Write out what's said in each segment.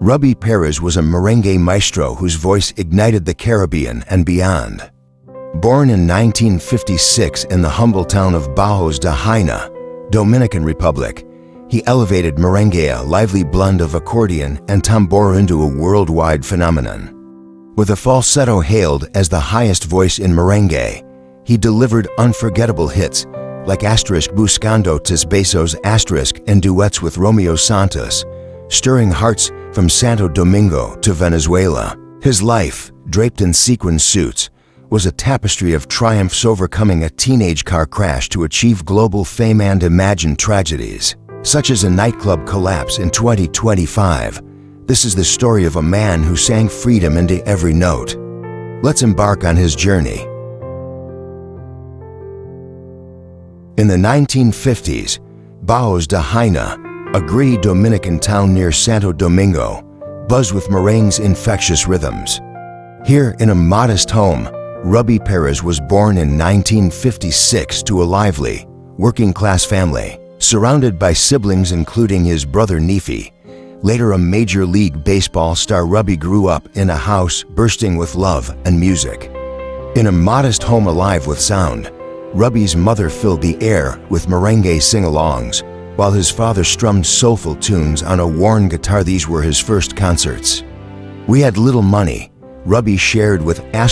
Rubby Pérez was a merengue maestro whose voice ignited the Caribbean and beyond. Born in 1956 in the humble town of Bajos de Jaina, Dominican Republic, he elevated merengue, a lively blend of accordion and tambor, into a worldwide phenomenon. With a falsetto hailed as the highest voice in merengue, he delivered unforgettable hits like Buscando tus besos and duets with Romeo Santos, stirring hearts from Santo Domingo to Venezuela. His life, draped in sequin suits, was a tapestry of triumphs, overcoming a teenage car crash to achieve global fame and imagined tragedies, such as a nightclub collapse in 2025. This is the story of a man who sang freedom into every note. Let's embark on his journey. In the 1950s, Bajos de Jaina, a gritty Dominican town near Santo Domingo, buzzed with merengue's infectious rhythms. Here, in a modest home, Rubby Pérez was born in 1956 to a lively, working-class family, surrounded by siblings including his brother Nefi. Later a Major League Baseball star, Rubby grew up in a house bursting with love and music. In a modest home alive with sound, Rubby's mother filled the air with merengue sing-alongs, while his father strummed soulful tunes on a worn guitar. These were his first concerts. We had little money, Rubby shared with El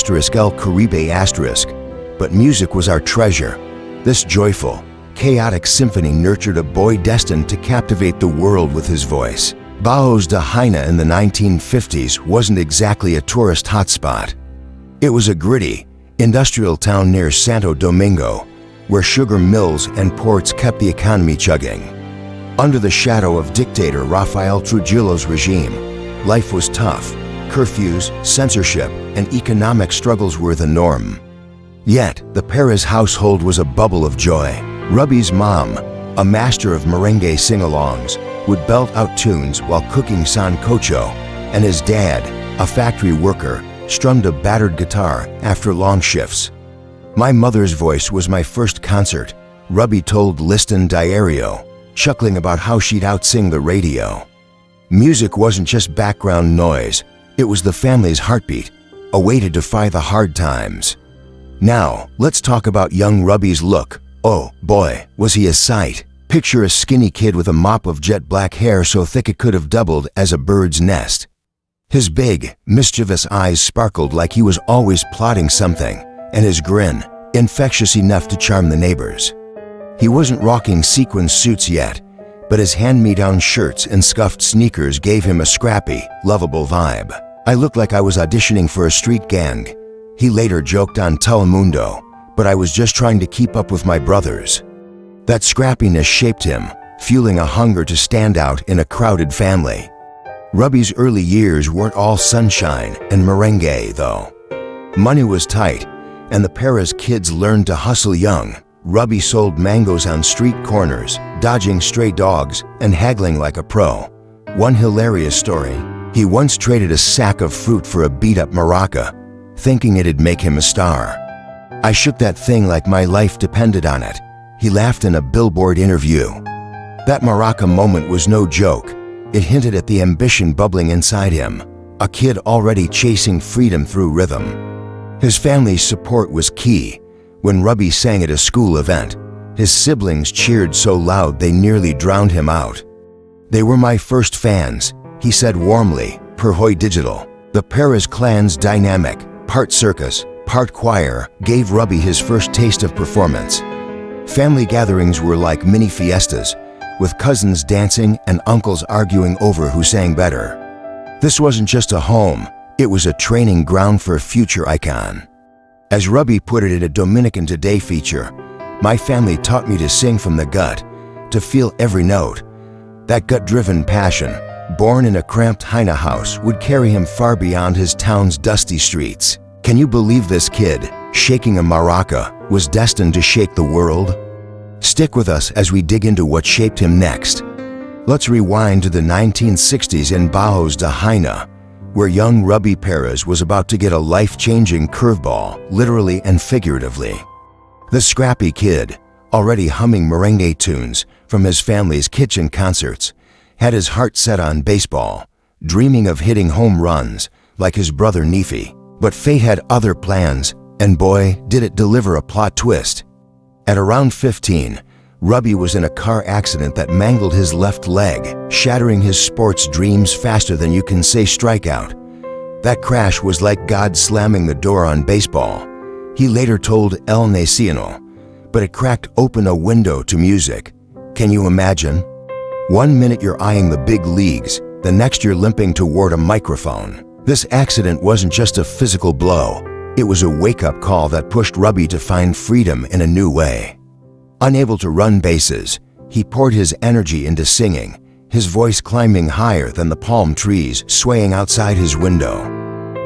Caribe*, but music was our treasure. This joyful, chaotic symphony nurtured a boy destined to captivate the world with his voice. Bajos de Jaina in the 1950s wasn't exactly a tourist hotspot. It was a gritty, industrial town near Santo Domingo, where sugar mills and ports kept the economy chugging. Under the shadow of dictator Rafael Trujillo's regime, life was tough. Curfews, censorship, and economic struggles were the norm. Yet, the Pérez household was a bubble of joy. Rubby's mom, a master of merengue sing-alongs, would belt out tunes while cooking sancocho, and his dad, a factory worker, strummed a battered guitar after long shifts. My mother's voice was my first concert, Rubby told Liston Diario, chuckling about how she'd outsing the radio. Music wasn't just background noise, it was the family's heartbeat, a way to defy the hard times. Now, let's talk about young Rubby's look. Oh boy, was he a sight. Picture a skinny kid with a mop of jet black hair so thick it could have doubled as a bird's nest. His big, mischievous eyes sparkled like he was always plotting something, and his grin, infectious enough to charm the neighbors. He wasn't rocking sequin suits yet, but his hand-me-down shirts and scuffed sneakers gave him a scrappy, lovable vibe. I looked like I was auditioning for a street gang, he later joked on Telemundo, but I was just trying to keep up with my brothers. That scrappiness shaped him, fueling a hunger to stand out in a crowded family. Rubby's early years weren't all sunshine and merengue, though. Money was tight, and the Pérez kids learned to hustle young. Rubby sold mangoes on street corners, dodging stray dogs and haggling like a pro. One hilarious story, he once traded a sack of fruit for a beat-up maraca, thinking it'd make him a star. "I shook that thing like my life depended on it," he laughed in a Billboard interview. That maraca moment was no joke. It hinted at the ambition bubbling inside him, a kid already chasing freedom through rhythm. His family's support was key. When Rubby sang at a school event, his siblings cheered so loud they nearly drowned him out. "They were my first fans," he said warmly, per Hoy Digital. The Pérez clan's dynamic, part circus, part choir, gave Rubby his first taste of performance. Family gatherings were like mini fiestas, with cousins dancing and uncles arguing over who sang better. This wasn't just a home, it was a training ground for a future icon. As Rubby put it in a Dominican Today feature, "My family taught me to sing from the gut, to feel every note." That gut-driven passion, born in a cramped Jaina house, would carry him far beyond his town's dusty streets. Can you believe this kid, shaking a maraca, was destined to shake the world? Stick with us as we dig into what shaped him next. Let's rewind to the 1960s in Bajos de Jaina, where young Rubby Pérez was about to get a life-changing curveball, literally and figuratively. The scrappy kid, already humming merengue tunes from his family's kitchen concerts, had his heart set on baseball, dreaming of hitting home runs like his brother Nefi. But fate had other plans, and boy, did it deliver a plot twist. At around 15, Rubby was in a car accident that mangled his left leg, shattering his sports dreams faster than you can say strikeout. That crash was like God slamming the door on baseball, he later told El Nacional, but it cracked open a window to music. Can you imagine? One minute you're eyeing the big leagues, the next you're limping toward a microphone. This accident wasn't just a physical blow, it was a wake-up call that pushed Rubby to find freedom in a new way. Unable to run bases, he poured his energy into singing, his voice climbing higher than the palm trees swaying outside his window.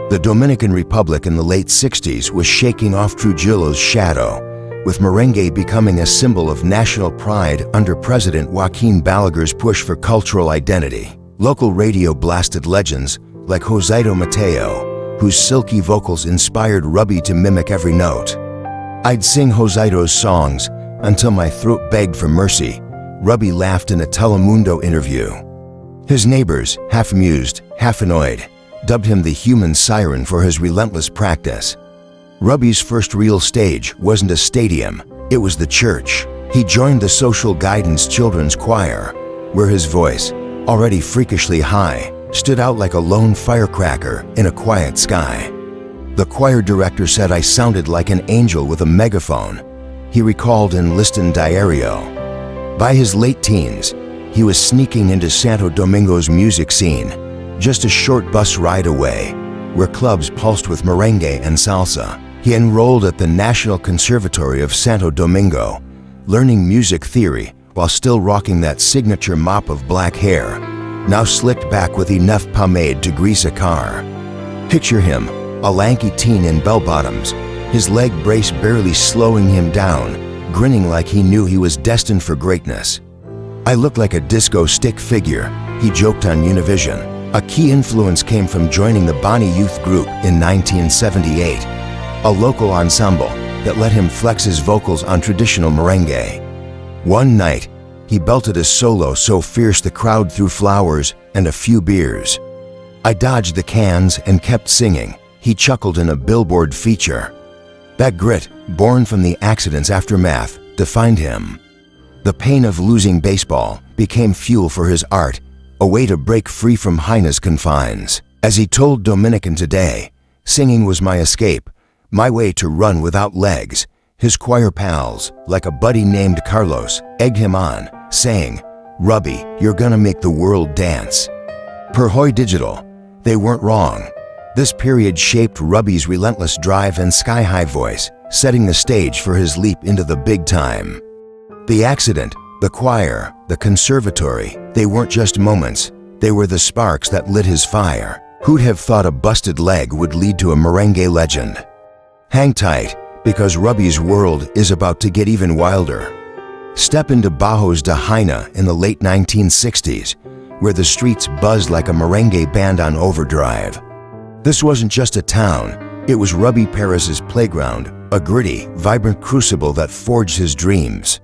The Dominican Republic in the late 60s was shaking off Trujillo's shadow, with merengue becoming a symbol of national pride under President Joaquin Balaguer's push for cultural identity. Local radio blasted legends like Josito Mateo, whose silky vocals inspired Rubby to mimic every note. I'd sing Josito's songs until my throat begged for mercy, Rubby laughed in a Telemundo interview. His neighbors, half amused, half annoyed, dubbed him the human siren for his relentless practice. Rubby's first real stage wasn't a stadium, it was the church. He joined the Social Guidance Children's Choir, where his voice, already freakishly high, stood out like a lone firecracker in a quiet sky. The choir director said I sounded like an angel with a megaphone, he recalled in Liston Diario. By his late teens, he was sneaking into Santo Domingo's music scene, just a short bus ride away, where clubs pulsed with merengue and salsa. He enrolled at the National Conservatory of Santo Domingo, learning music theory while still rocking that signature mop of black hair, now slicked back with enough pomade to grease a car. Picture him, a lanky teen in bell-bottoms, his leg brace barely slowing him down, grinning like he knew he was destined for greatness. I looked like a disco stick figure, he joked on Univision. A key influence came from joining the Bonnie Youth Group in 1978, a local ensemble that let him flex his vocals on traditional merengue. One night, he belted a solo so fierce the crowd threw flowers and a few beers. I dodged the cans and kept singing, he chuckled in a Billboard feature. That grit, born from the accident's aftermath, defined him. The pain of losing baseball became fuel for his art, a way to break free from Heine's confines. As he told Dominican Today, singing was my escape, my way to run without legs. His choir pals, like a buddy named Carlos, egged him on, saying, "Rubby, you're gonna make the world dance." Per Hoy Digital, they weren't wrong. This period shaped Rubby's relentless drive and sky-high voice, setting the stage for his leap into the big time. The accident, the choir, the conservatory, they weren't just moments, they were the sparks that lit his fire. Who'd have thought a busted leg would lead to a merengue legend? Hang tight, because Rubby's world is about to get even wilder. Step into Bajos de Jaina in the late 1960s, where the streets buzzed like a merengue band on overdrive. This wasn't just a town, it was Rubby Pérez's playground, a gritty, vibrant crucible that forged his dreams.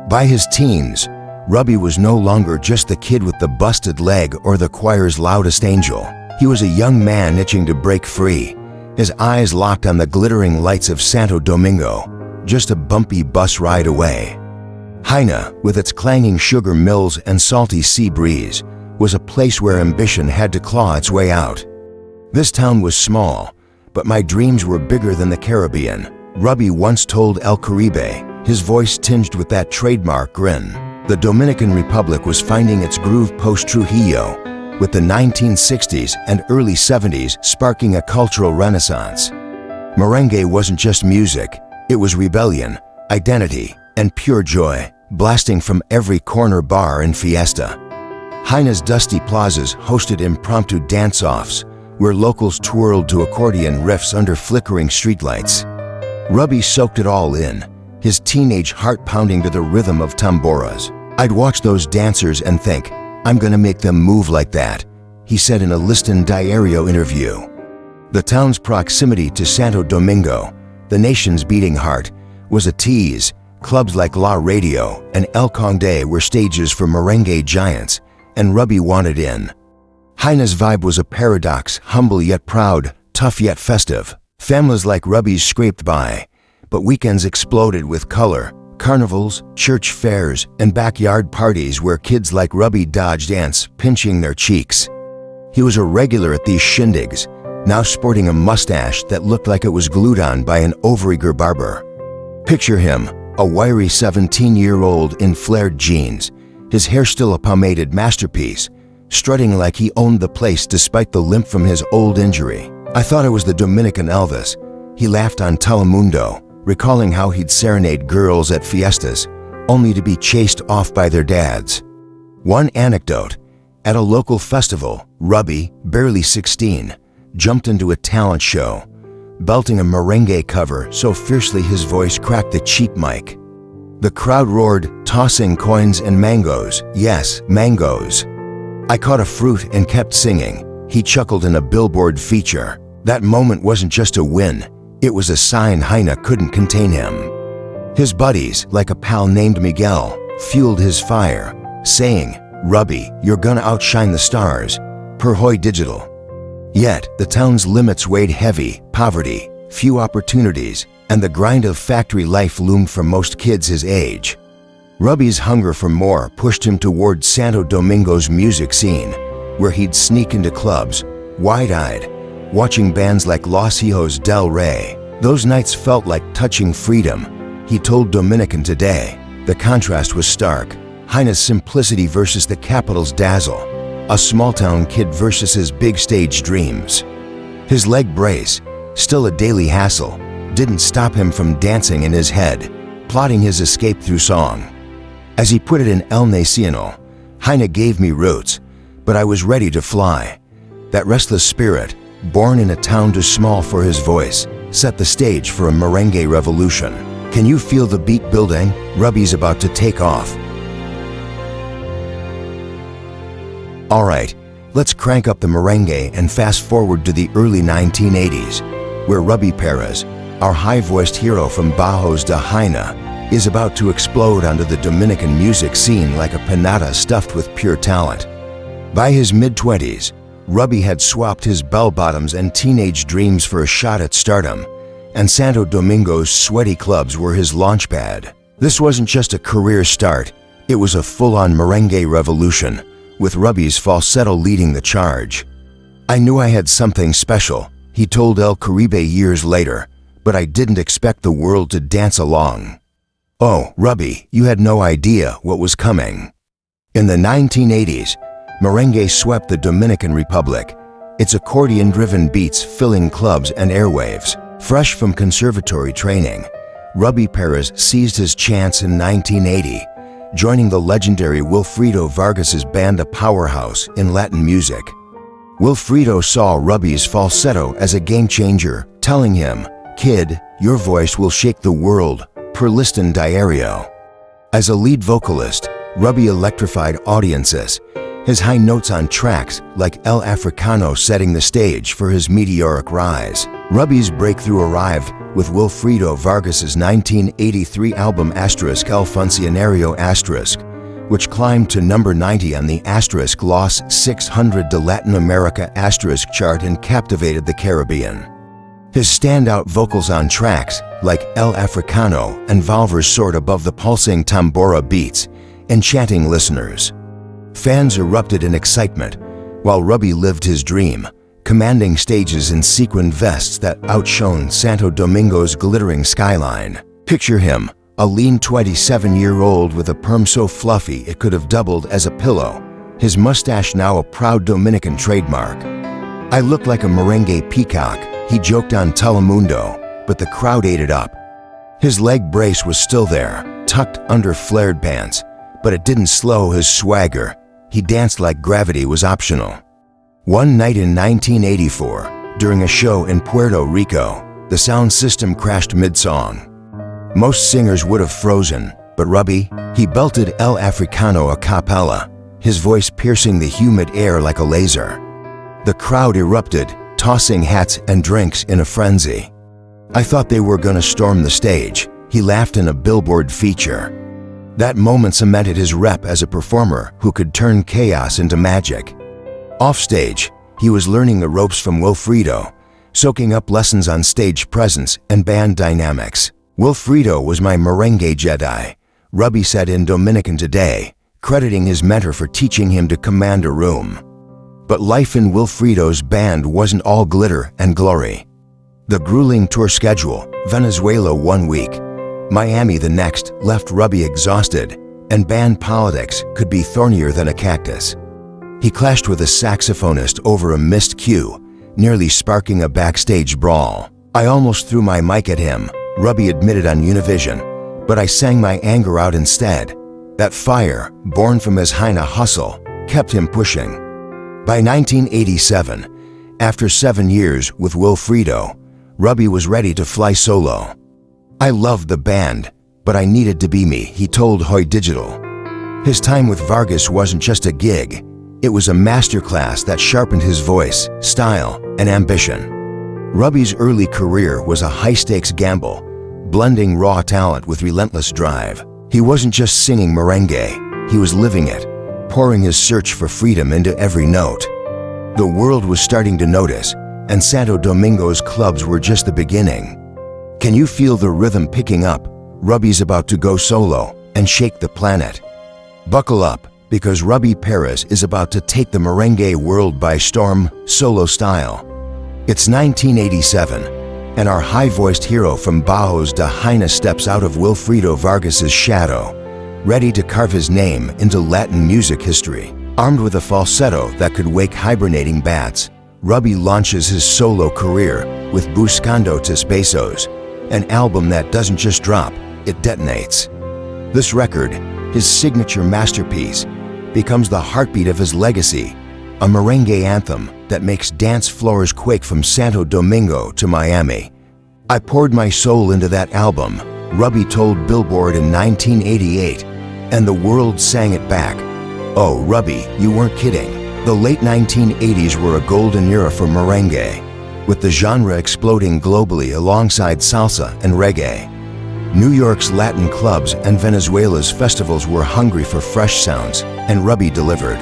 By his teens, Rubby was no longer just the kid with the busted leg or the choir's loudest angel. He was a young man itching to break free, his eyes locked on the glittering lights of Santo Domingo, just a bumpy bus ride away. Jaina, with its clanging sugar mills and salty sea breeze, was a place where ambition had to claw its way out. This town was small, but my dreams were bigger than the Caribbean, Rubby once told El Caribe, his voice tinged with that trademark grin. The Dominican Republic was finding its groove post-Trujillo, with the 1960s and early 70s sparking a cultural renaissance. Merengue wasn't just music, it was rebellion, identity, and pure joy, blasting from every corner bar and fiesta. Jaina's dusty plazas hosted impromptu dance-offs, where locals twirled to accordion riffs under flickering streetlights. Rubby soaked it all in, his teenage heart pounding to the rhythm of tamboras. I'd watch those dancers and think, "I'm gonna make them move like that," he said in a Liston Diario interview. The town's proximity to Santo Domingo, the nation's beating heart, was a tease. Clubs like La Radio and El Conde were stages for merengue giants, and Rubby wanted in. Heine's vibe was a paradox, humble yet proud, tough yet festive. Families like Rubby's scraped by, but weekends exploded with color, carnivals, church fairs, and backyard parties where kids like Rubby dodged ants, pinching their cheeks. He was a regular at these shindigs, now sporting a mustache that looked like it was glued on by an overeager barber. Picture him, a wiry 17-year-old in flared jeans, his hair still a pomaded masterpiece, strutting like he owned the place despite the limp from his old injury. I thought it was the Dominican Elvis. He laughed on Telemundo, recalling how he'd serenade girls at fiestas, only to be chased off by their dads. One anecdote: at a local festival, Rubby, barely 16, jumped into a talent show, belting a merengue cover so fiercely his voice cracked the cheap mic. The crowd roared, tossing coins and mangoes. Yes, mangoes. I caught a fruit and kept singing. He chuckled in a Billboard feature. That moment wasn't just a win, it was a sign Heine couldn't contain him. His buddies, like a pal named Miguel, fueled his fire, saying, "Rubby, you're gonna outshine the stars," per Hoy Digital. Yet, the town's limits weighed heavy: poverty, few opportunities, and the grind of factory life loomed for most kids his age. Rubby's hunger for more pushed him toward Santo Domingo's music scene, where he'd sneak into clubs, wide-eyed, watching bands like Los Hijos del Rey. Those nights felt like touching freedom. He told Dominican Today, the contrast was stark: Heine's simplicity versus the capital's dazzle, a small-town kid versus his big-stage dreams. His leg brace, still a daily hassle, didn't stop him from dancing in his head, plotting his escape through song. As he put it in El Nacional, Heine gave me roots, but I was ready to fly. That restless spirit, born in a town too small for his voice, set the stage for a merengue revolution. Can you feel the beat building? Rubby's about to take off. Alright, let's crank up the merengue and fast forward to the early 1980s, where Rubby Pérez, our high-voiced hero from Bajos de Heine, is about to explode onto the Dominican music scene like a pinata stuffed with pure talent. By his mid-20s, Rubby had swapped his bell-bottoms and teenage dreams for a shot at stardom, and Santo Domingo's sweaty clubs were his launchpad. This wasn't just a career start, it was a full-on merengue revolution, with Rubby's falsetto leading the charge. "I knew I had something special," he told El Caribe years later, "but I didn't expect the world to dance along." Oh, Rubby, you had no idea what was coming. In the 1980s, merengue swept the Dominican Republic, its accordion-driven beats filling clubs and airwaves. Fresh from conservatory training, Rubby Pérez seized his chance in 1980, joining the legendary Wilfrido Vargas' band, a powerhouse in Latin music. Wilfrido saw Rubby's falsetto as a game-changer, telling him, "Kid, your voice will shake the world," per Liston Diario. As a lead vocalist, Rubby electrified audiences, his high notes on tracks like El Africano setting the stage for his meteoric rise. Rubby's breakthrough arrived with Wilfrido Vargas' 1983 album *El Funcionario*, which climbed to number 90 on the *Los 600 de Latin America chart and captivated the Caribbean. His standout vocals on tracks like El Africano and Valvers soared above the pulsing tambora beats, enchanting listeners. Fans erupted in excitement, while Rubby lived his dream, commanding stages in sequined vests that outshone Santo Domingo's glittering skyline. Picture him, a lean 27-year-old with a perm so fluffy it could have doubled as a pillow, his mustache now a proud Dominican trademark. "I look like a merengue peacock," he joked on Telemundo, but the crowd ate it up. His leg brace was still there, tucked under flared pants, but it didn't slow his swagger. He danced like gravity was optional. One night in 1984, during a show in Puerto Rico, the sound system crashed mid-song. Most singers would have frozen, but Rubby, he belted El Africano a cappella, his voice piercing the humid air like a laser. The crowd erupted, tossing hats and drinks in a frenzy. "I thought they were gonna storm the stage," he laughed in a Billboard feature. That moment cemented his rep as a performer who could turn chaos into magic. Offstage, he was learning the ropes from Wilfrido, soaking up lessons on stage presence and band dynamics. Wilfrido was my merengue Jedi, Rubby said in Dominican Today, crediting his mentor for teaching him to command a room. But life in Wilfrido's band wasn't all glitter and glory. The grueling tour schedule, Venezuela 1 week, Miami the next, left Rubby exhausted, and band politics could be thornier than a cactus. He clashed with a saxophonist over a missed cue, nearly sparking a backstage brawl. "I almost threw my mic at him," Rubby admitted on Univision, "but I sang my anger out instead." That fire, born from his Heine hustle, kept him pushing. By 1987, after 7 years with Wilfrido, Rubby was ready to fly solo. "I loved the band, but I needed to be me," he told Hoy Digital. His time with Vargas wasn't just a gig, it was a masterclass that sharpened his voice, style, and ambition. Rubby's early career was a high-stakes gamble, blending raw talent with relentless drive. He wasn't just singing merengue, he was living it, pouring his search for freedom into every note. The world was starting to notice, and Santo Domingo's clubs were just the beginning. Can you feel the rhythm picking up? Rubby's about to go solo and shake the planet. Buckle up, because Rubby Pérez is about to take the merengue world by storm, solo style. It's 1987, and our high-voiced hero from Bajos de Heine steps out of Wilfrido Vargas's shadow, ready to carve his name into Latin music history. Armed with a falsetto that could wake hibernating bats, Rubby launches his solo career with Buscando tus Besos, an album that doesn't just drop, it detonates. This record, his signature masterpiece, becomes the heartbeat of his legacy, a merengue anthem that makes dance floors quake from Santo Domingo to Miami. "I poured my soul into that album," Rubby told Billboard in 1988, "and the world sang it back." Oh, Rubby, you weren't kidding. The late 1980s were a golden era for merengue, with the genre exploding globally alongside salsa and reggae. New York's Latin clubs and Venezuela's festivals were hungry for fresh sounds, and Rubby delivered.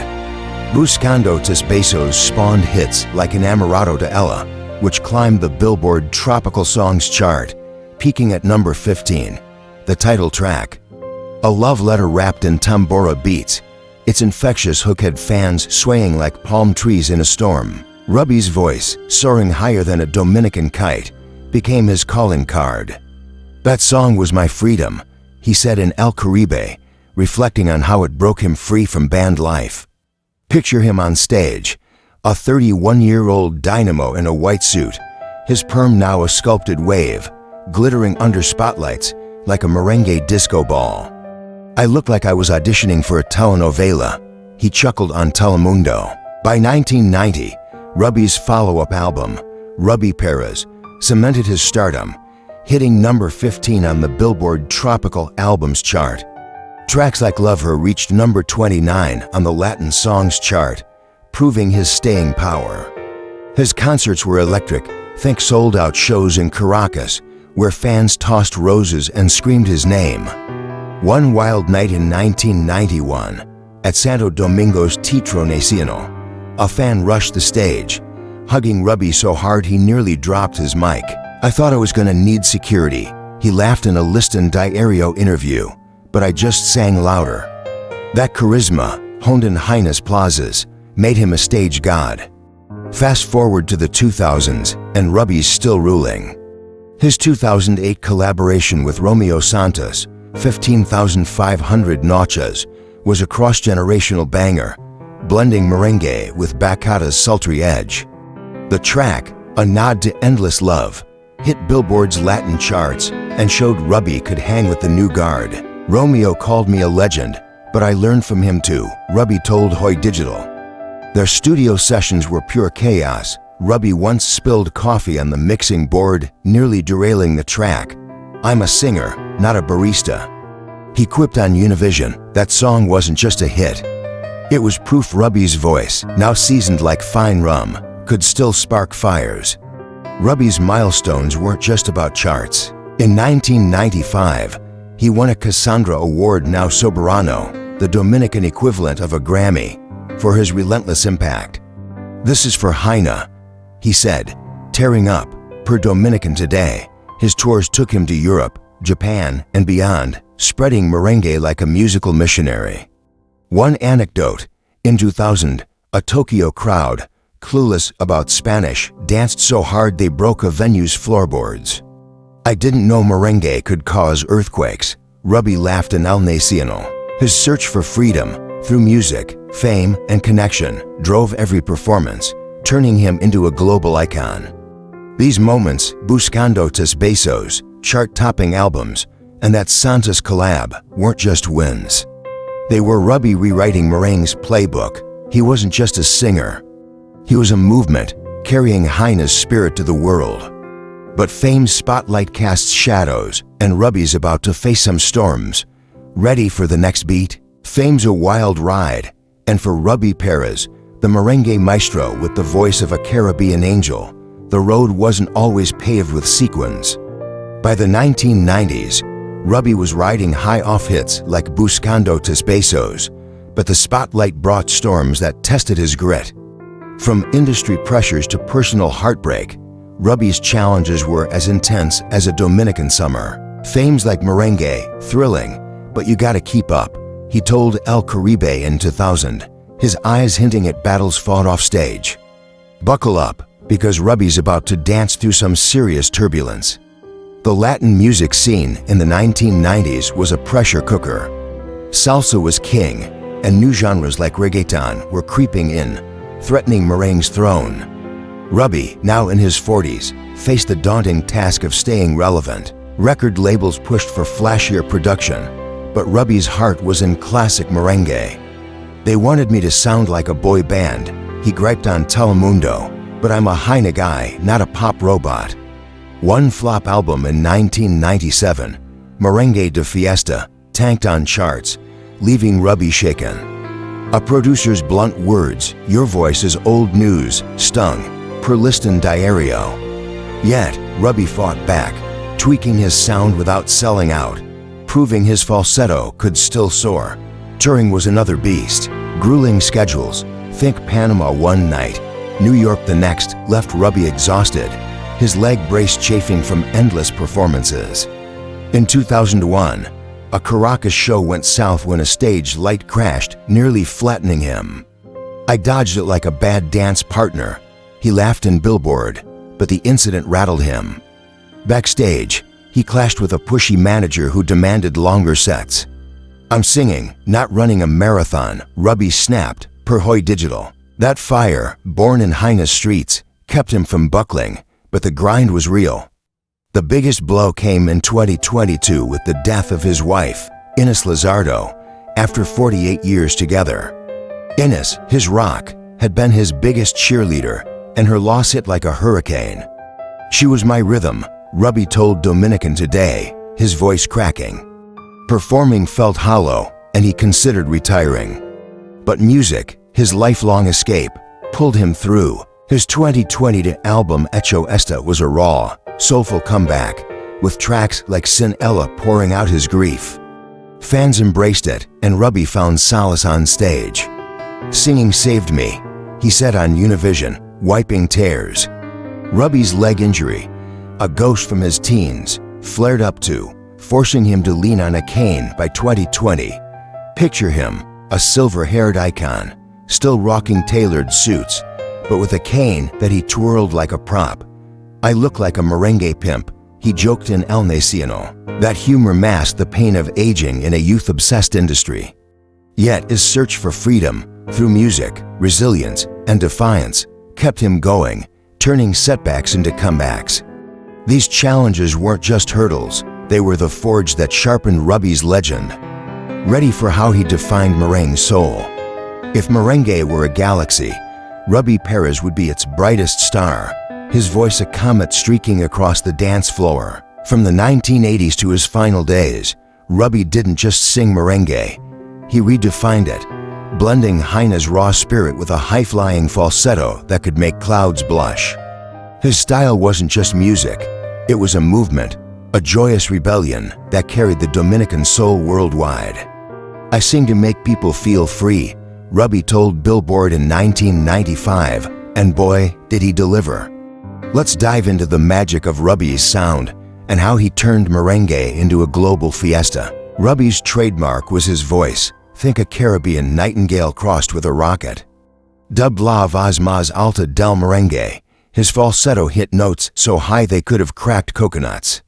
Buscando tus Besos spawned hits like Enamorado de Ella, which climbed the Billboard Tropical Songs chart, peaking at number 15, the title track. A love letter wrapped in tambora beats, its infectious hook had fans swaying like palm trees in a storm. Rubby's voice, soaring higher than a Dominican kite, became his calling card. "That song was my freedom," he said in El Caribe, reflecting on how it broke him free from band life. Picture him on stage, a 31-year-old dynamo in a white suit, his perm now a sculpted wave, glittering under spotlights like a merengue disco ball. "I looked like I was auditioning for a telenovela," he chuckled on Telemundo. By 1990, Rubby's follow-up album, Rubby Pérez, cemented his stardom, hitting number 15 on the Billboard Tropical Albums chart. Tracks like Love Her reached number 29 on the Latin Songs chart, proving his staying power. His concerts were electric, think sold-out shows in Caracas, where fans tossed roses and screamed his name. One wild night in 1991, at Santo Domingo's Teatro Nacional, a fan rushed the stage, hugging Rubby so hard he nearly dropped his mic. "I thought I was gonna need security," he laughed in a Liston Diario interview, "but I just sang louder." That charisma, honed in Heine's plazas, made him a stage god. Fast forward to the 2000s, and Rubby's still ruling. His 2008 collaboration with Romeo Santos, 15,500 Noches, was a cross-generational banger, blending merengue with bachata's sultry edge. The track, a nod to endless love, hit Billboard's Latin charts and showed Rubby could hang with the new guard. "Romeo called me a legend, but I learned from him too," Rubby told Hoy Digital. Their studio sessions were pure chaos. Rubby once spilled coffee on the mixing board, nearly derailing the track. "I'm a singer, not a barista." He quipped on Univision that song wasn't just a hit. It was proof Rubby's voice, now seasoned like fine rum, could still spark fires. Rubby's milestones weren't just about charts. In 1995, he won a Cassandra Award, now Soberano, the Dominican equivalent of a Grammy, for his relentless impact. "This is for Haina," he said, tearing up. Per Dominican Today, his tours took him to Europe, Japan, and beyond, spreading merengue like a musical missionary. One anecdote: in 2000, a Tokyo crowd, clueless about Spanish, danced so hard they broke a venue's floorboards. "I didn't know merengue could cause earthquakes," Rubby laughed in El Nacional. His search for freedom, through music, fame, and connection, drove every performance, turning him into a global icon. These moments, Buscando tus besos, chart-topping albums, and that Santos collab, weren't just wins. They were Rubby rewriting merengue's playbook. He wasn't just a singer. He was a movement, carrying Haina's spirit to the world. But fame's spotlight casts shadows, and Rubby's about to face some storms. Ready for the next beat? Fame's a wild ride, and for Rubby Pérez, the merengue maestro with the voice of a Caribbean angel, the road wasn't always paved with sequins. By the 1990s, Rubby was riding high-off hits like Buscando tus besos, but the spotlight brought storms that tested his grit. From industry pressures to personal heartbreak, Rubby's challenges were as intense as a Dominican summer. "Fame's like merengue, thrilling, but you gotta keep up," he told El Caribe in 2000, his eyes hinting at battles fought off stage. Buckle up, because Rubby's about to dance through some serious turbulence. The Latin music scene in the 1990s was a pressure cooker. Salsa was king, and new genres like reggaeton were creeping in, threatening merengue's throne. Rubby, now in his 40s, faced the daunting task of staying relevant. Record labels pushed for flashier production, but Rubby's heart was in classic merengue. "They wanted me to sound like a boy band," he griped on Telemundo, "but I'm a Haina guy, not a pop robot." One flop album in 1997, Merengue de Fiesta, tanked on charts, leaving Rubby shaken. A producer's blunt words, "Your voice is old news," stung, per Liston Diario. Yet, Rubby fought back, tweaking his sound without selling out, proving his falsetto could still soar. Touring was another beast. Grueling schedules, think Panama one night, New York the next, left Rubby exhausted, his leg brace chafing from endless performances. In 2001, a Caracas show went south when a stage light crashed, nearly flattening him. "I dodged it like a bad dance partner," he laughed in Billboard, but the incident rattled him. Backstage, he clashed with a pushy manager who demanded longer sets. "I'm singing, not running a marathon," Rubby snapped, per Hoy Digital. That fire, born in Haina's streets, kept him from buckling, but the grind was real. The biggest blow came in 2022 with the death of his wife, Inés Lizardo, after 48 years together. Inés, his rock, had been his biggest cheerleader, and her loss hit like a hurricane. "She was my rhythm," Rubby told Dominican Today, his voice cracking. Performing felt hollow, and he considered retiring. But music, his lifelong escape, pulled him through. His 2020 album Hecho Esta was a raw, soulful comeback, with tracks like Sin Ella pouring out his grief. Fans embraced it, and Rubby found solace on stage. "Singing saved me," he said on Univision, wiping tears. Rubby's leg injury, a ghost from his teens, flared up too, forcing him to lean on a cane by 2020. Picture him, a silver-haired icon, still rocking tailored suits, but with a cane that he twirled like a prop. "I look like a merengue pimp," he joked in El Nacional. That humor masked the pain of aging in a youth-obsessed industry. Yet his search for freedom, through music, resilience, and defiance, kept him going, turning setbacks into comebacks. These challenges weren't just hurdles, they were the forge that sharpened Rubby's legend. Ready for how he defined merengue's soul? If merengue were a galaxy, Rubby Pérez would be its brightest star, his voice a comet streaking across the dance floor. From the 1980s to his final days, Rubby didn't just sing merengue, he redefined it, blending Haina's raw spirit with a high-flying falsetto that could make clouds blush. His style wasn't just music, it was a movement, a joyous rebellion that carried the Dominican soul worldwide. "I sing to make people feel free," Rubby told Billboard in 1995, And boy, did he deliver. Let's dive into the magic of Rubby's sound and how he turned merengue into a global fiesta. Rubby's trademark was his voice. Think a Caribbean nightingale crossed with a rocket. Dubbed La Voz Más Alta del Merengue, his falsetto hit notes so high they could have cracked coconuts.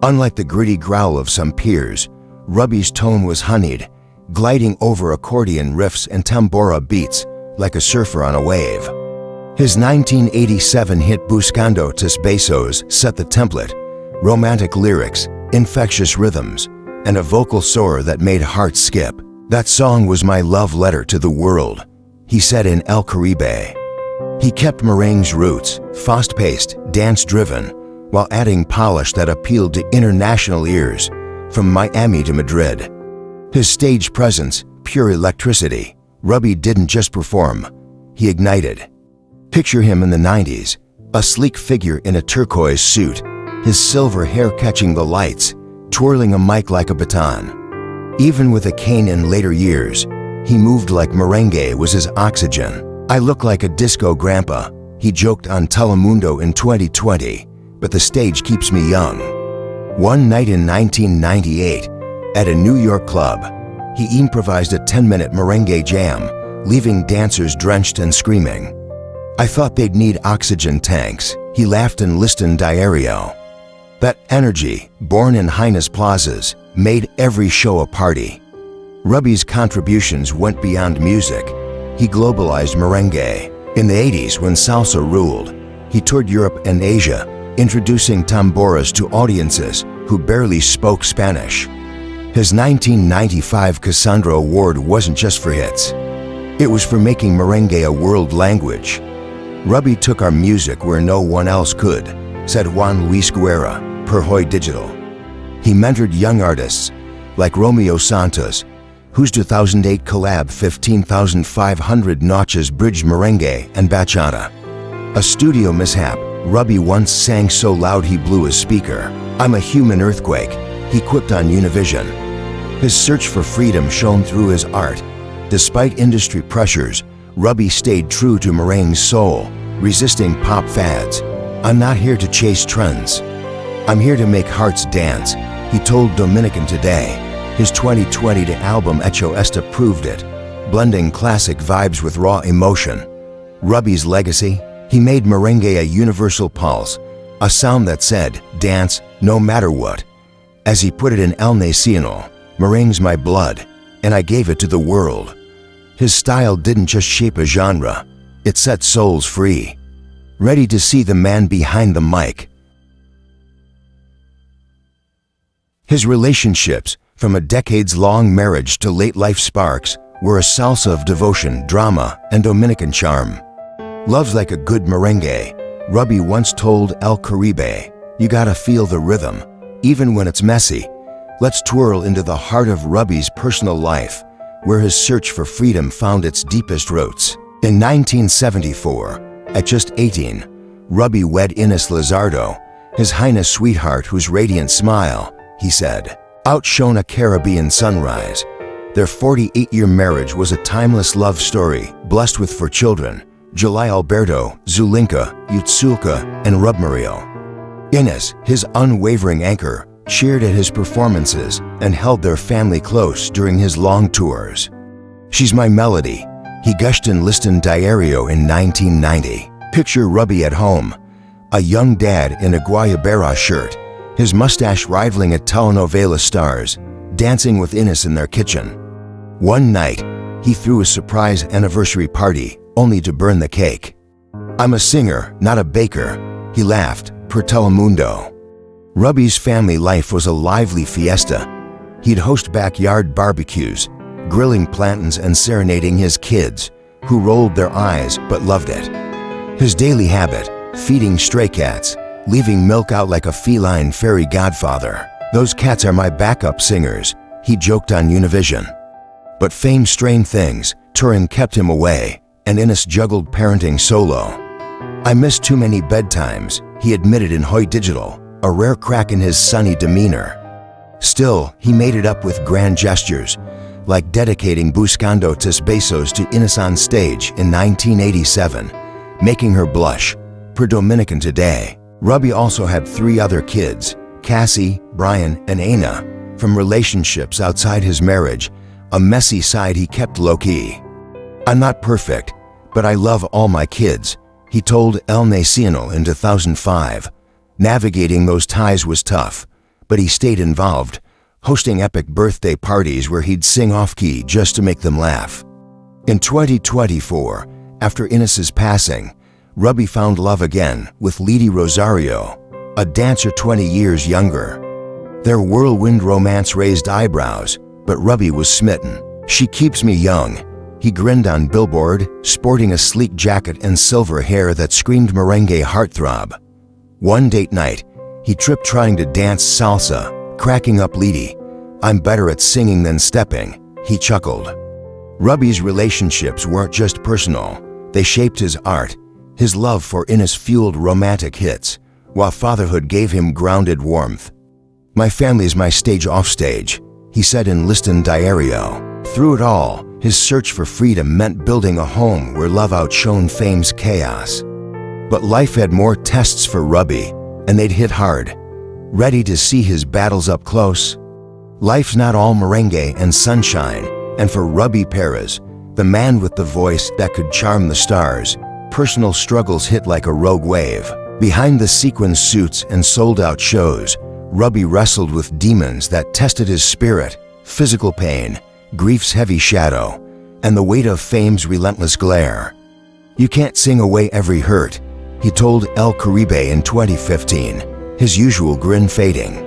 Unlike the gritty growl of some peers, Rubby's tone was honeyed, gliding over accordion riffs and tambora beats like a surfer on a wave. His 1987 hit Buscando tus besos set the template: romantic lyrics, infectious rhythms, and a vocal soar that made hearts skip. "That song was my love letter to the world," he said in El Caribe. He kept merengue's roots, fast-paced, dance-driven, while adding polish that appealed to international ears, from Miami to Madrid. His stage presence, pure electricity. Rubby didn't just perform, he ignited. Picture him in the 90s, a sleek figure in a turquoise suit, his silver hair catching the lights, twirling a mic like a baton. Even with a cane in later years, he moved like merengue was his oxygen. "I look like a disco grandpa," he joked on Telemundo in 2020, "but the stage keeps me young." One night in 1998, at a New York club, he improvised a 10-minute merengue jam, leaving dancers drenched and screaming. "I thought they'd need oxygen tanks," he laughed and listened diario. That energy, born in Highness plazas, made every show a party. Rubby's contributions went beyond music. He globalized merengue. In the 80s, when salsa ruled, he toured Europe and Asia, introducing tamboras to audiences who barely spoke Spanish. His 1995 Cassandra Award wasn't just for hits. It was for making merengue a world language. "Rubby took our music where no one else could," said Juan Luis Guerra, per Hoy Digital. He mentored young artists like Romeo Santos, whose 2008 collab 15,500 Notches bridged merengue and bachata. A studio mishap, Rubby once sang so loud he blew his speaker. "I'm a human earthquake," he quipped on Univision. His search for freedom shone through his art. Despite industry pressures, Rubby stayed true to merengue's soul, resisting pop fads. "I'm not here to chase trends. I'm here to make hearts dance," he told Dominican Today. His 2020 album Hecho Esta proved it, blending classic vibes with raw emotion. Rubby's legacy? He made merengue a universal pulse, a sound that said, "Dance, no matter what." As he put it in El Nacional, "Merengue's my blood, and I gave it to the world." His style didn't just shape a genre, it set souls free. Ready to see the man behind the mic? His relationships, from a decades-long marriage to late-life sparks, were a salsa of devotion, drama, and Dominican charm. "Love's like a good merengue," Rubby once told El Caribe. "You gotta feel the rhythm, even when it's messy." Let's twirl into the heart of Rubby's personal life, where his search for freedom found its deepest roots. In 1974, at just 18, Rubby wed Ines Lizardo, his Highness sweetheart whose radiant smile, he said, outshone a Caribbean sunrise. Their 48-year marriage was a timeless love story, blessed with 4 children: July Alberto, Zulinka, Yutsulka, and Rubmario. Ines, his unwavering anchor, cheered at his performances and held their family close during his long tours. "She's my melody," he gushed in Liston Diario in 1990. Picture Rubby at home, a young dad in a Guayabera shirt, his mustache rivaling a telenovela stars, dancing with Ines in their kitchen. One night, he threw a surprise anniversary party, only to burn the cake. "I'm a singer, not a baker," he laughed, per Telemundo. Rubby's family life was a lively fiesta. He'd host backyard barbecues, grilling plantains and serenading his kids, who rolled their eyes but loved it. His daily habit, feeding stray cats, leaving milk out like a feline fairy godfather. "Those cats are my backup singers," he joked on Univision. But fame strained things, touring kept him away, and Ines juggled parenting solo. "I missed too many bedtimes," he admitted in Hoy Digital, a rare crack in his sunny demeanor. Still, he made it up with grand gestures, like dedicating Buscando tus besos to Ines on stage in 1987, making her blush, per Dominican today. Rubby also had 3 other kids, Cassie, Brian, and Ana, from relationships outside his marriage, a messy side he kept low-key. "I'm not perfect, but I love all my kids," he told El Nacional in 2005. Navigating those ties was tough, but he stayed involved, hosting epic birthday parties where he'd sing off-key just to make them laugh. In 2024, after Inez's passing, Rubby found love again with Lady Rosario, a dancer 20 years younger. Their whirlwind romance raised eyebrows, but Rubby was smitten. "She keeps me young," he grinned on Billboard, sporting a sleek jacket and silver hair that screamed merengue heartthrob. One date night, he tripped trying to dance salsa, cracking up Lady. "I'm better at singing than stepping," he chuckled. Rubby's relationships weren't just personal, they shaped his art. His love for Inez fueled romantic hits, while fatherhood gave him grounded warmth. "My family's my stage offstage," he said in Liston Diario. Through it all, his search for freedom meant building a home where love outshone fame's chaos. But life had more tests for Rubby, and they'd hit hard. Ready to see his battles up close? Life's not all merengue and sunshine, and for Rubby Pérez, the man with the voice that could charm the stars, personal struggles hit like a rogue wave. Behind the sequin suits and sold-out shows, Rubby wrestled with demons that tested his spirit, physical pain, grief's heavy shadow, and the weight of fame's relentless glare. "You can't sing away every hurt," he told El Caribe in 2015, his usual grin fading.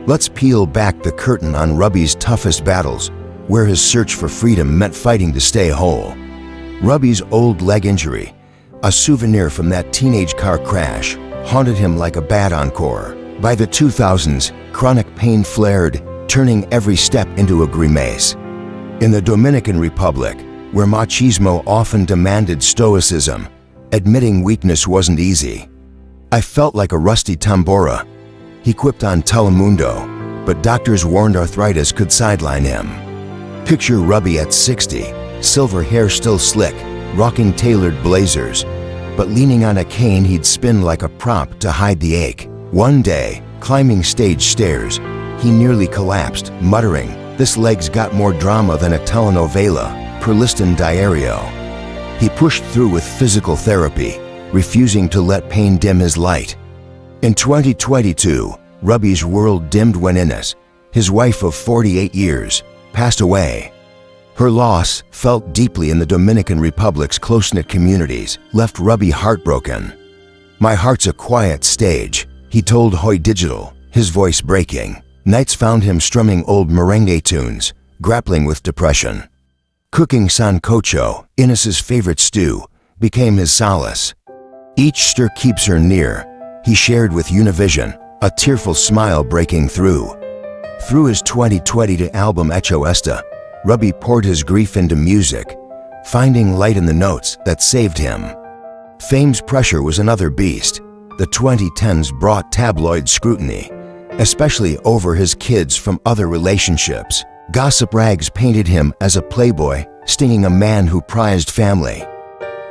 Let's peel back the curtain on Rubby's toughest battles, where his search for freedom meant fighting to stay whole. Rubby's old leg injury, a souvenir from that teenage car crash, haunted him like a bad encore. By the 2000s, chronic pain flared, turning every step into a grimace. In the Dominican Republic, where machismo often demanded stoicism, admitting weakness wasn't easy. "I felt like a rusty tambora," he quipped on Telemundo, but doctors warned arthritis could sideline him. Picture Rubby at 60, silver hair still slick, rocking tailored blazers, but leaning on a cane he'd spin like a prop to hide the ache. One day, climbing stage stairs, he nearly collapsed, muttering, "This leg's got more drama than a telenovela," per Liston Diario. He pushed through with physical therapy, refusing to let pain dim his light. In 2022, Rubby's world dimmed when Inez, his wife of 48 years, passed away. Her loss, felt deeply in the Dominican Republic's close-knit communities, left Rubby heartbroken. "My heart's a quiet stage," he told Hoy Digital, his voice breaking. Nights found him strumming old merengue tunes, grappling with depression. Cooking sancocho, Inez's favorite stew, became his solace. "Each stir keeps her near," he shared with Univision, a tearful smile breaking through. Through his 2020 album Hecho Esta, Rubby poured his grief into music, finding light in the notes that saved him. Fame's pressure was another beast. The 2010s brought tabloid scrutiny, especially over his kids from other relationships. Gossip rags painted him as a playboy, stinging a man who prized family.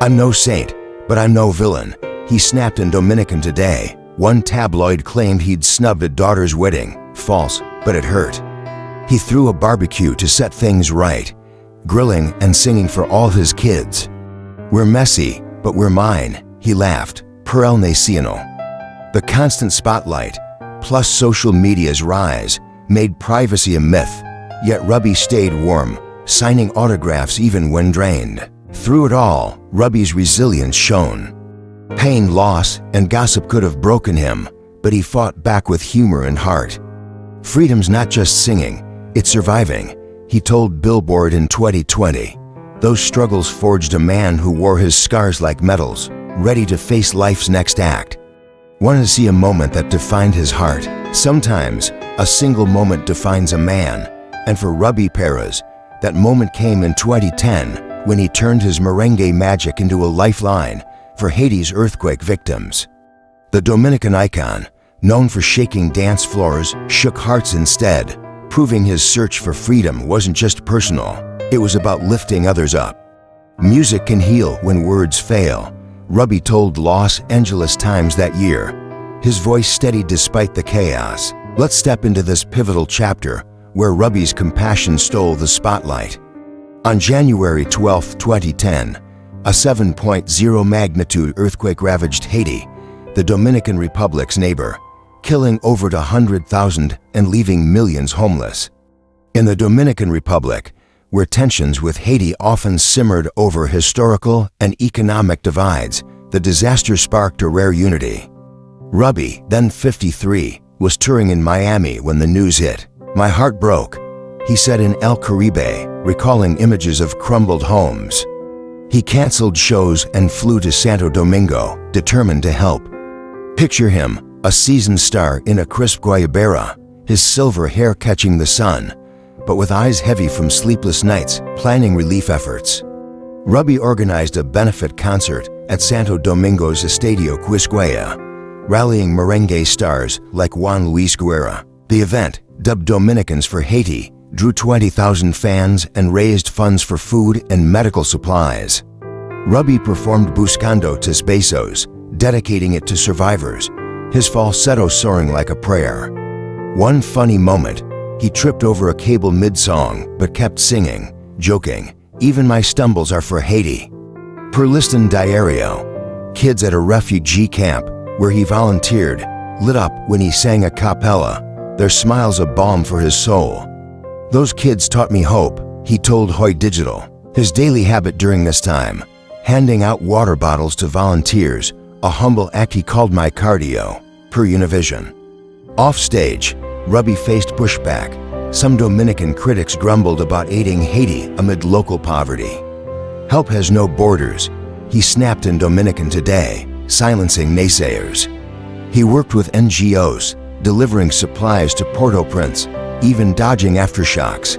"I'm no saint, but I'm no villain," he snapped in Dominican Today. One tabloid claimed he'd snubbed a daughter's wedding. False, but it hurt. He threw a barbecue to set things right, grilling and singing for all his kids. "We're messy, but we're mine," he laughed, per El Nacional. The constant spotlight, plus social media's rise, made privacy a myth, yet Rubby stayed warm, signing autographs even when drained. Through it all, Rubby's resilience shone. Pain, loss, and gossip could have broken him, but he fought back with humor and heart. "Freedom's not just singing, it's surviving," he told Billboard in 2020. Those struggles forged a man who wore his scars like medals, ready to face life's next act. Want to see a moment that defined his heart? Sometimes, a single moment defines a man, and for Rubby Pérez, that moment came in 2010 when he turned his merengue magic into a lifeline for Haiti's earthquake victims. The Dominican icon, known for shaking dance floors, shook hearts instead, proving his search for freedom wasn't just personal, it was about lifting others up. Music can heal when words fail, Rubby told Los Angeles Times that year, his voice steady despite the chaos. Let's step into this pivotal chapter where Rubby's compassion stole the spotlight. On January 12, 2010, a 7.0 magnitude earthquake ravaged Haiti, the Dominican Republic's neighbor, killing over 100,000 and leaving millions homeless. In the Dominican Republic, where tensions with Haiti often simmered over historical and economic divides, the disaster sparked a rare unity. Rubby, then 53, was touring in Miami when the news hit. "My heart broke," he said in El Caribe, recalling images of crumbled homes. He canceled shows and flew to Santo Domingo, determined to help. Picture him, a seasoned star in a crisp guayabera, his silver hair catching the sun, but with eyes heavy from sleepless nights, planning relief efforts. Rubby organized a benefit concert at Santo Domingo's Estadio Quisqueya, rallying merengue stars like Juan Luis Guerra. The event, dubbed Dominicans for Haiti, drew 20,000 fans and raised funds for food and medical supplies. Rubby performed Buscando tus besos, dedicating it to survivors, his falsetto soaring like a prayer. One funny moment, he tripped over a cable mid-song but kept singing, joking, "Even my stumbles are for Haiti." Per Liston Diario, kids at a refugee camp where he volunteered lit up when he sang a cappella, their smiles a balm for his soul. "Those kids taught me hope," he told Hoy Digital. His daily habit during this time, handing out water bottles to volunteers, a humble act he called my cardio, per Univision. Offstage, Rubby faced pushback. Some Dominican critics grumbled about aiding Haiti amid local poverty. "Help has no borders," he snapped in Dominican Today, silencing naysayers. He worked with NGOs, delivering supplies to Port-au-Prince, even dodging aftershocks.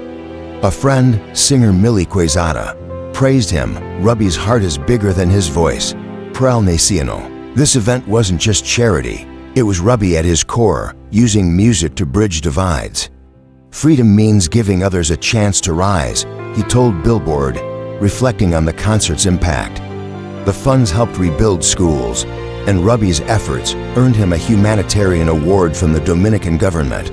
A friend, singer Millie Quezada, praised him. "Rubby's heart is bigger than his voice." Pral Nacional. This event wasn't just charity, it was Rubby at his core, using music to bridge divides. "Freedom means giving others a chance to rise," he told Billboard, reflecting on the concert's impact. The funds helped rebuild schools, and Rubby's efforts earned him a humanitarian award from the Dominican government.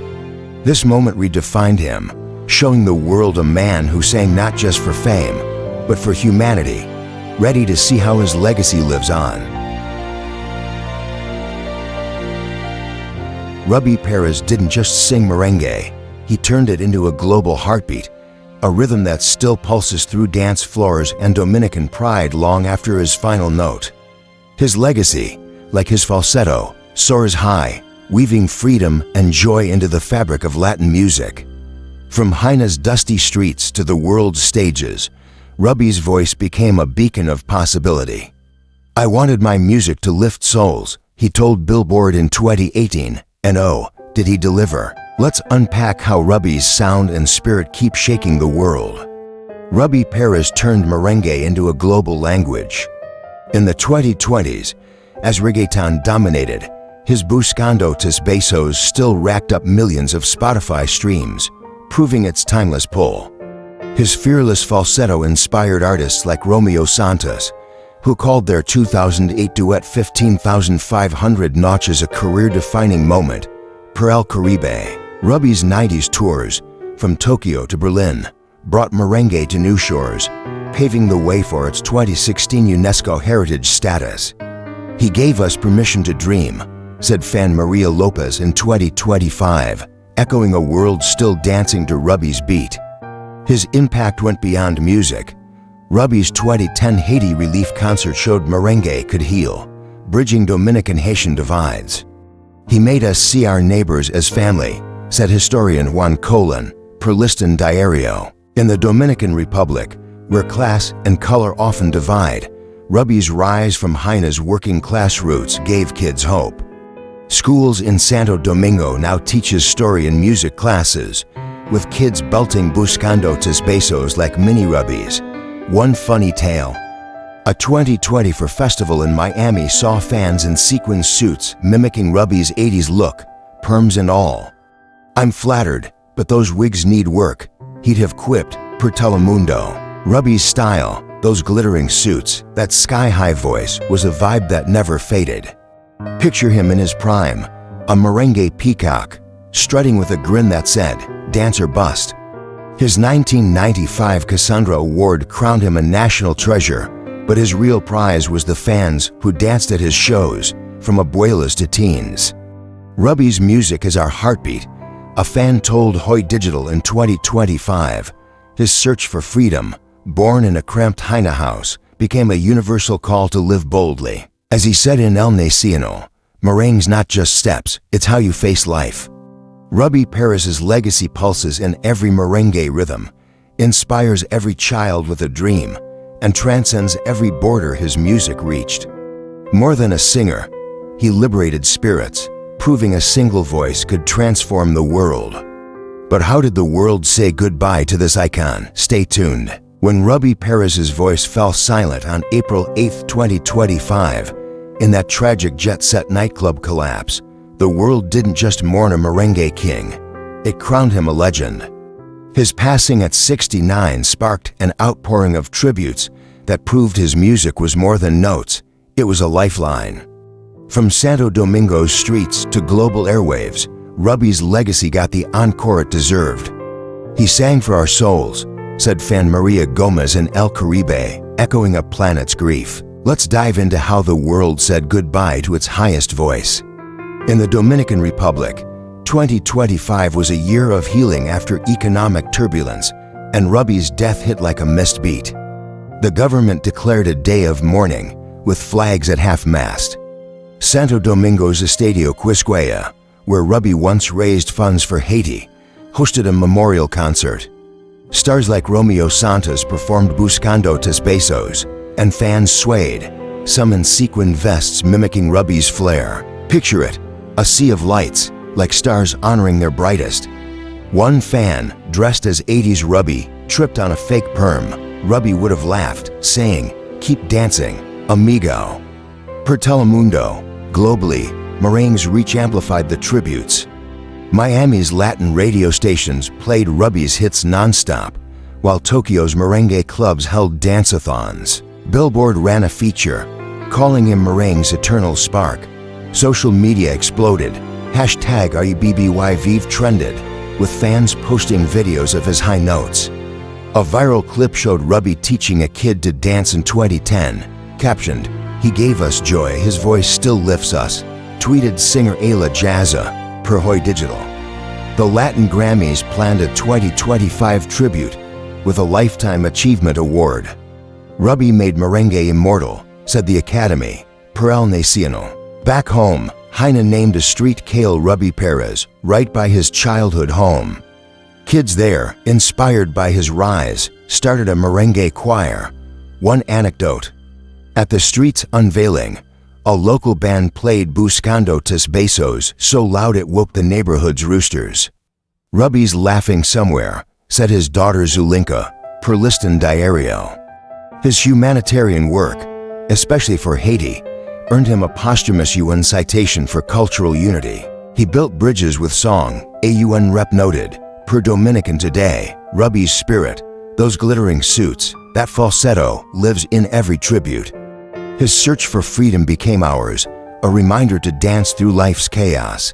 This moment redefined him, showing the world a man who sang not just for fame, but for humanity, ready to see how his legacy lives on. Rubby Pérez didn't just sing merengue, he turned it into a global heartbeat, a rhythm that still pulses through dance floors and Dominican pride long after his final note. His legacy, like his falsetto, soars high, weaving freedom and joy into the fabric of Latin music. From Haina's dusty streets to the world's stages, Rubby's voice became a beacon of possibility. "I wanted my music to lift souls," he told Billboard in 2018, and oh, did he deliver. Let's unpack how Rubby's sound and spirit keep shaking the world. Rubby Pérez turned merengue into a global language. In the 2020s, as reggaeton dominated, his Buscando tus besos still racked up millions of Spotify streams, proving its timeless pull. His fearless falsetto inspired artists like Romeo Santos, who called their 2008 duet 15,500 notches a career-defining moment, per El Caribe. Rubby's 90s tours, from Tokyo to Berlin, brought merengue to new shores, paving the way for its 2016 UNESCO heritage status. "He gave us permission to dream," said fan Maria Lopez in 2025, echoing a world still dancing to Rubby's beat. His impact went beyond music. Rubby's 2010 Haiti relief concert showed merengue could heal, bridging Dominican-Haitian divides. "He made us see our neighbors as family," said historian Juan Colin, per Liston Diario. In the Dominican Republic, where class and color often divide, Rubby's rise from Haina's working-class roots gave kids hope. Schools in Santo Domingo now teach his story in music classes, with kids belting Buscando tus besos like mini Rubbies. One funny tale. A 2020 festival in Miami saw fans in sequin suits mimicking Rubby's 80s look, perms and all. "I'm flattered, but those wigs need work," he'd have quipped, per Telemundo. Rubby's style, those glittering suits, that sky-high voice was a vibe that never faded. Picture him in his prime, a merengue peacock, strutting with a grin that said, "Dance or bust." His 1995 Cassandra Award crowned him a national treasure, but his real prize was the fans who danced at his shows, from abuelas to teens. Rubby's music is our heartbeat. A fan told Hoy Digital in 2025, his search for freedom, born in a cramped Heine house, became a universal call to live boldly. As he said in El Nacional, "Merengue's not just steps, it's how you face life." Rubby Pérez's legacy pulses in every merengue rhythm, inspires every child with a dream, and transcends every border his music reached. More than a singer, he liberated spirits, proving a single voice could transform the world. But how did the world say goodbye to this icon? Stay tuned. When Rubby Pérez's voice fell silent on April 8, 2025, in that tragic jet-set nightclub collapse, the world didn't just mourn a merengue king, it crowned him a legend. His passing at 69 sparked an outpouring of tributes that proved his music was more than notes, it was a lifeline. From Santo Domingo's streets to global airwaves, Rubby's legacy got the encore it deserved. "He sang for our souls," said fan Maria Gomez in El Caribe, echoing a planet's grief. Let's dive into how the world said goodbye to its highest voice. In the Dominican Republic, 2025 was a year of healing after economic turbulence, and Rubby's death hit like a missed beat. The government declared a day of mourning, with flags at half-mast. Santo Domingo's Estadio Quisqueya, where Rubby once raised funds for Haiti, hosted a memorial concert. Stars like Romeo Santos performed Buscando tus besos, and fans swayed, some in sequin vests mimicking Rubby's flair. Picture it, a sea of lights, like stars honoring their brightest. One fan, dressed as 80s Rubby, tripped on a fake perm. Rubby would have laughed, saying, "Keep dancing, amigo." Per Telemundo, globally, Merengue's reach amplified the tributes. Miami's Latin radio stations played Rubby's hits non-stop, while Tokyo's merengue clubs held dance-a-thons. Billboard ran a feature, calling him Merengue's eternal spark. Social media exploded. #ReBBYVive trended, with fans posting videos of his high notes. A viral clip showed Rubby teaching a kid to dance in 2010, captioned, "He gave us joy, his voice still lifts us," tweeted singer Ayla Jazza, per Hoy Digital. The Latin Grammys planned a 2025 tribute with a Lifetime Achievement Award. Rubby made merengue immortal, said the Academy, per El Nacional. Back home, Heine named a street Cale Rubby Pérez, right by his childhood home. Kids there, inspired by his rise, started a merengue choir. One anecdote. At the street's unveiling, a local band played Buscando tus besos so loud it woke the neighborhood's roosters. "Rubby's laughing somewhere," said his daughter Zulinka, per Liston Diario. His humanitarian work, especially for Haiti, earned him a posthumous UN citation for cultural unity. He built bridges with song, a UN rep noted, per Dominican Today. Rubby's spirit, those glittering suits, that falsetto, lives in every tribute. His search for freedom became ours, a reminder to dance through life's chaos.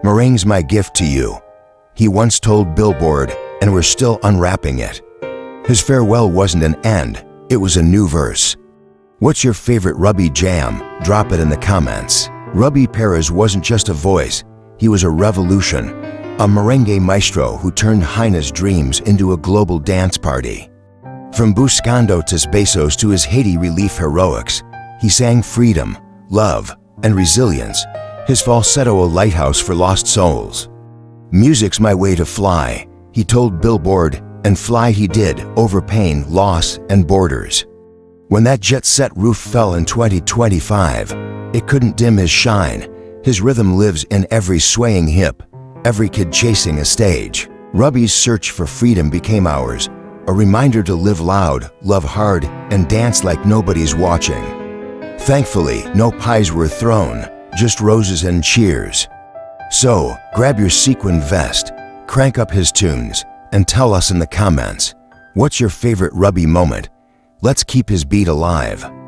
"Merengue's my gift to you," he once told Billboard, and we're still unwrapping it. His farewell wasn't an end, it was a new verse. What's your favorite Rubby jam? Drop it in the comments. Rubby Pérez wasn't just a voice, he was a revolution, a merengue maestro who turned Heine's dreams into a global dance party. From Buscando tus besos to his Haiti relief heroics, he sang freedom, love, and resilience, his falsetto a lighthouse for lost souls. "Music's my way to fly," he told Billboard, and fly he did over pain, loss, and borders. When that jet-set roof fell in 2025, it couldn't dim his shine. His rhythm lives in every swaying hip, every kid chasing a stage. Rubby's search for freedom became ours, a reminder to live loud, love hard, and dance like nobody's watching. Thankfully, no pies were thrown, just roses and cheers. So, grab your sequin vest, crank up his tunes, and tell us in the comments, what's your favorite Rubby moment? Let's keep his beat alive.